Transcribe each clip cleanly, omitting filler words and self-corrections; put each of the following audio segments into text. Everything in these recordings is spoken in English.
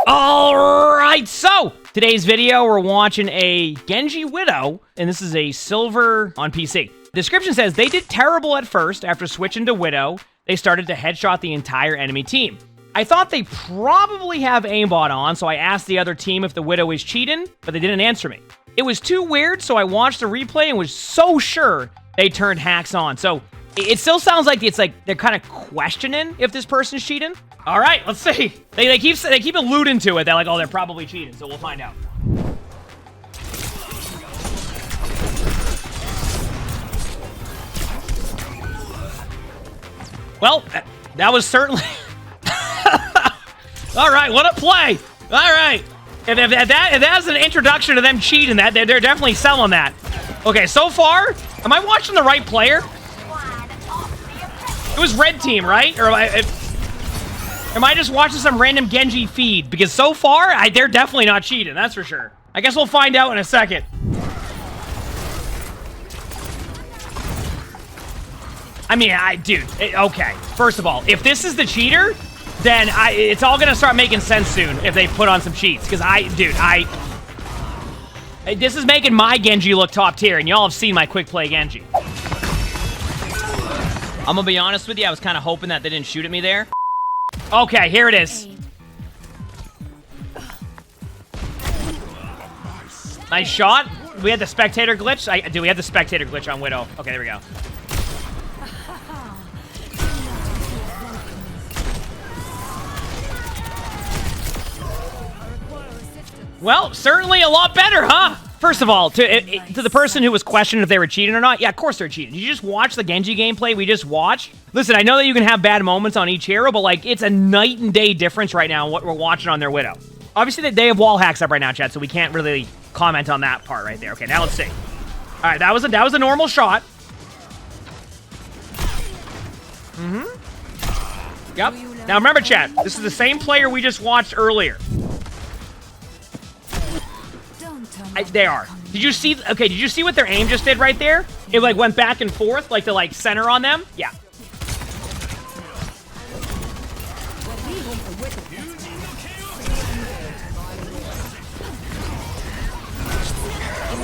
Alright, so today's video, we're watching a Genji Widow, and this is a silver on PC. Description says, they did terrible at first. After switching to Widow, they started to headshot the entire enemy team. I thought they probably have Aimbot on, so I asked the other team if the Widow is cheating, but they didn't answer me. It was too weird, so I watched the replay and was so sure they turned hacks on. So it still sounds like it's like they're kind of questioning if this person's cheating. All right, let's see. They keep alluding to it. They're like, oh, they're probably cheating, so we'll find out. Well, that was certainly... All right, what a play. All right. If that's an introduction to them cheating, they're definitely selling that. Okay, so far, am I watching the right player? It was red team, right? Or am I just watching some random Genji feed? Because so far, they're definitely not cheating, that's for sure. I guess we'll find out in a second. I mean, dude, okay. First of all, if this is the cheater, then it's all gonna start making sense soon if they put on some cheats. Because this is making my Genji look top tier, and y'all have seen my quick play Genji. I'm gonna be honest with you, I was kind of hoping that they didn't shoot at me there. Okay, here it is. Nice shot. We had the spectator glitch. We had the spectator glitch on Widow. Okay, there we go. Well, certainly a lot better, huh? First of all, to the person who was questioning if they were cheating or not, yeah, of course they're cheating. Did you just watch the Genji gameplay we just watched? Listen, I know that you can have bad moments on each hero, but, like, it's a night and day difference right now what we're watching on their Widow. Obviously, they have wall hacks up right now, chat, so we can't really comment on that part right there. Okay, now let's see. All right, that was a normal shot. Yep. Now, remember, chat, this is the same player we just watched earlier. They are. Did you see? Okay, did you see what their aim just did right there? It like went back and forth, like to like center on them. Yeah.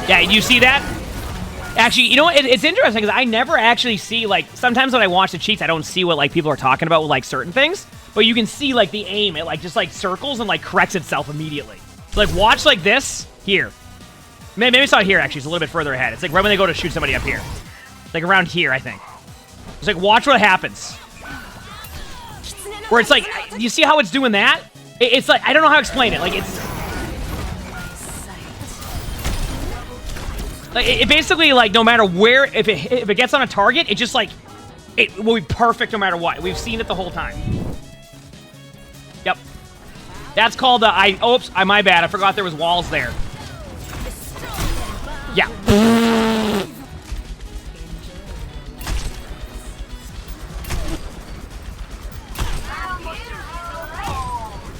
Yeah, you see that? Actually, you know what? It's interesting because I never actually see, like, sometimes when I watch the cheats, I don't see what like people are talking about with like certain things, but you can see like the aim. It like just like circles and like corrects itself immediately. Like watch like this here. Maybe it's not here, actually. It's a little bit further ahead. It's like right when they go to shoot somebody up here. Like around here, I think. It's like, watch what happens. Where it's like, you see how it's doing that? It's like, I don't know how to explain it. Like, it's... Like, it basically, like, no matter where, if it gets on a target, it just, like, it will be perfect no matter what. We've seen it the whole time. Yep. That's called, oops, my bad. I forgot there was walls there. Yeah.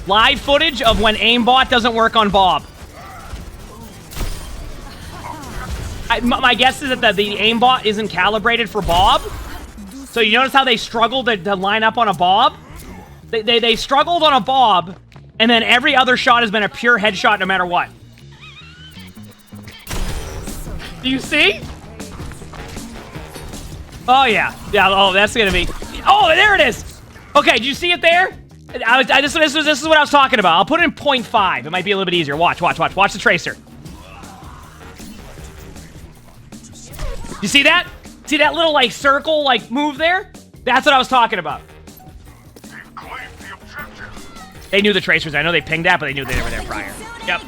Live footage of when Aimbot doesn't work on Bob. My guess is that the Aimbot isn't calibrated for Bob. So you notice how they struggled to line up on a Bob? They struggled on a Bob, and then every other shot has been a pure headshot no matter what. Do you see? Oh, yeah. Yeah, oh, that's gonna be... Oh, there it is! Okay, did you see it there? This is what I was talking about. I'll put it in 0.5. It might be a little bit easier. Watch the tracer. You see that? See that little, like, circle, like, move there? That's what I was talking about. They knew the tracers. I know they pinged that, but they knew they were there prior. Yep.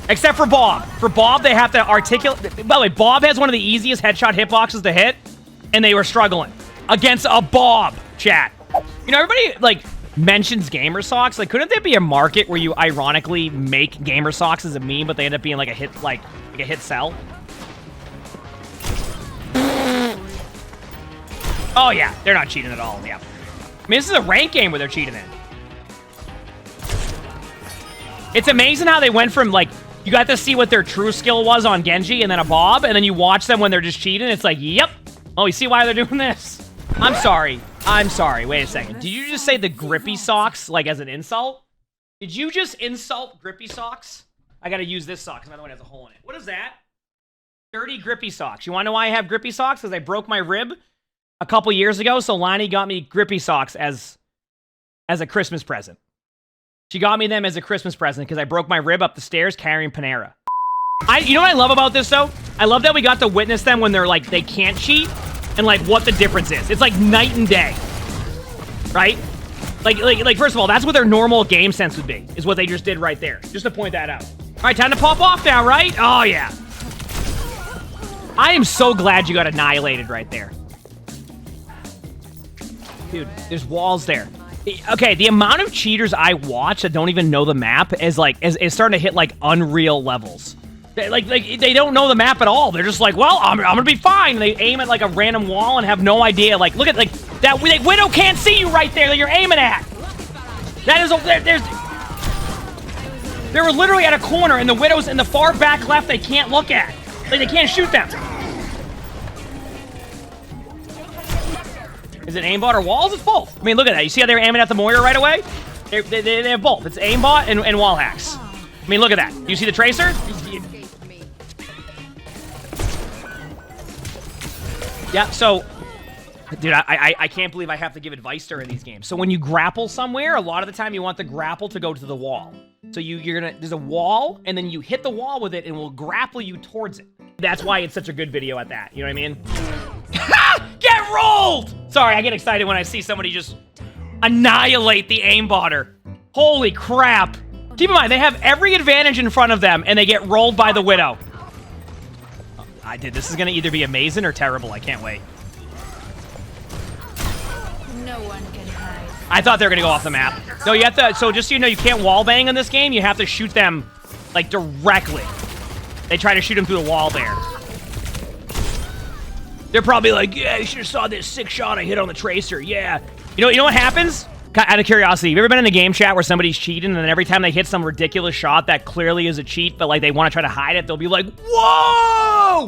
Except for Bob. For Bob, they have to articulate... By the way, Bob has one of the easiest headshot hitboxes to hit, and they were struggling. Against a Bob, chat. You know, everybody, like, mentions gamer socks. Like, couldn't there be a market where you ironically make gamer socks as a meme, but they end up being, like, a hit, like a hit sell? Oh, yeah. They're not cheating at all. Yeah. I mean, this is a rank game where they're cheating in. It's amazing how they went from, like, you got to see what their true skill was on Genji and then a Bob, and then you watch them when they're just cheating. It's like, yep. Oh, you see why they're doing this? I'm sorry. I'm sorry, wait a second. Did you just say the grippy socks, like, as an insult? Did you just insult grippy socks? I gotta use this sock, because my other one has a hole in it. What is that? Dirty grippy socks. You wanna know why I have grippy socks? Because I broke my rib a couple years ago, so Lonnie got me grippy socks as a Christmas present. She got me them as a Christmas present, because I broke my rib up the stairs carrying Panera. You know what I love about this, though? I love that we got to witness them when they're, like, they can't cheat, and, like, what the difference is. It's like night and day, right? Like, first of all, that's what their normal game sense would be, is what they just did right there. Just to point that out. All right, time to pop off now, right? Oh, yeah. I am so glad you got annihilated right there. Dude, there's walls there. Okay, the amount of cheaters I watch that don't even know the map is, like, is starting to hit, like, unreal levels. They don't know the map at all. They're just like, well, I'm gonna be fine. They aim at, like, a random wall and have no idea. Like, look at, like, that Widow can't see you right there that you're aiming at. That is they were literally at a corner, and the Widow's in the far back left they can't look at. Like, they can't shoot them. Is it aimbot or walls? It's both. I mean, look at that. You see how they're aiming at the Moira right away? They have both. It's aimbot and wall hacks. I mean, look at that. You see the tracer? Yeah, so, dude, I can't believe I have to give advice during these games. So when you grapple somewhere, a lot of the time you want the grapple to go to the wall. So there's a wall, and then you hit the wall with it, and it will grapple you towards it. That's why it's such a good video at that. You know what I mean? Get rolled! Sorry, I get excited when I see somebody just annihilate the aimbotter. Holy crap. Keep in mind, they have every advantage in front of them, and they get rolled by the Widow. This is gonna either be amazing or terrible. I can't wait. No one can hide. I thought they were gonna go off the map. No, you have to, so just so you know, you can't wall bang in this game. You have to shoot them, like, directly. They try to shoot them through the wall there. They're probably like, yeah, you should have saw this sick shot I hit on the tracer. Yeah. You know what happens? Out of curiosity, have you ever been in a game chat where somebody's cheating, and then every time they hit some ridiculous shot that clearly is a cheat, but, like, they want to try to hide it, they'll be like, whoa!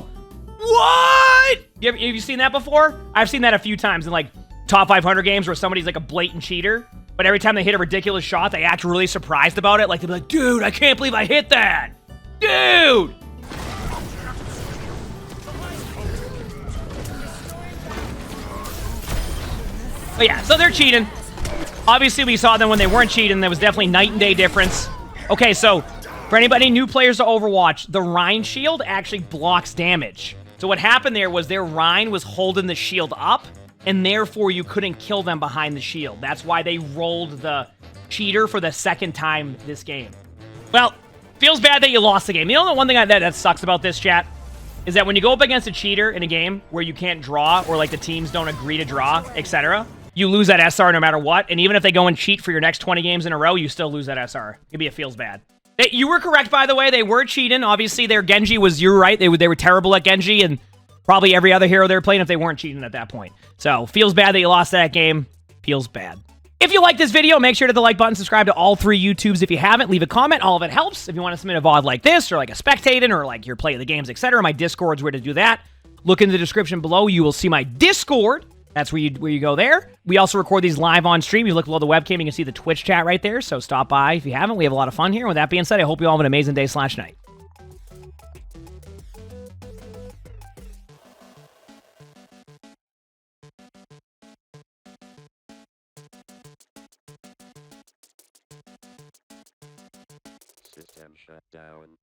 What? Have you seen that before? I've seen that a few times in, like, top 500 games where somebody's, like, a blatant cheater, but every time they hit a ridiculous shot, they act really surprised about it. Like, they'll be like, dude, I can't believe I hit that! Dude! But yeah, so they're cheating. Obviously, we saw them when they weren't cheating. There was definitely night and day difference. Okay, so for anybody new players to Overwatch, the Rhine shield actually blocks damage. So what happened there was their Rhine was holding the shield up, and therefore you couldn't kill them behind the shield. That's why they rolled the cheater for the second time this game. Well, feels bad that you lost the game. You know the one thing that sucks about this, chat? Is that when you go up against a cheater in a game where you can't draw, or, like, the teams don't agree to draw, etc., you lose that SR no matter what, and even if they go and cheat for your next 20 games in a row, you still lose that SR. Maybe it feels bad. You were correct, by the way. They were cheating. Obviously, their Genji was, you're right. They were terrible at Genji, and probably every other hero they were playing if they weren't cheating at that point. So, feels bad that you lost that game. Feels bad. If you like this video, make sure to hit the like button, subscribe to all 3 YouTubes if you haven't. Leave a comment. All of it helps. If you want to submit a VOD like this, or like a Spectating, or like you're playing the games, etc., my Discord's where to do that. Look in the description below. You will see my Discord. That's where you go there. We also record these live on stream. You look below the webcam, you can see the Twitch chat right there. So stop by if you haven't. We have a lot of fun here. With that being said, I hope you all have an amazing day/night. System shut down.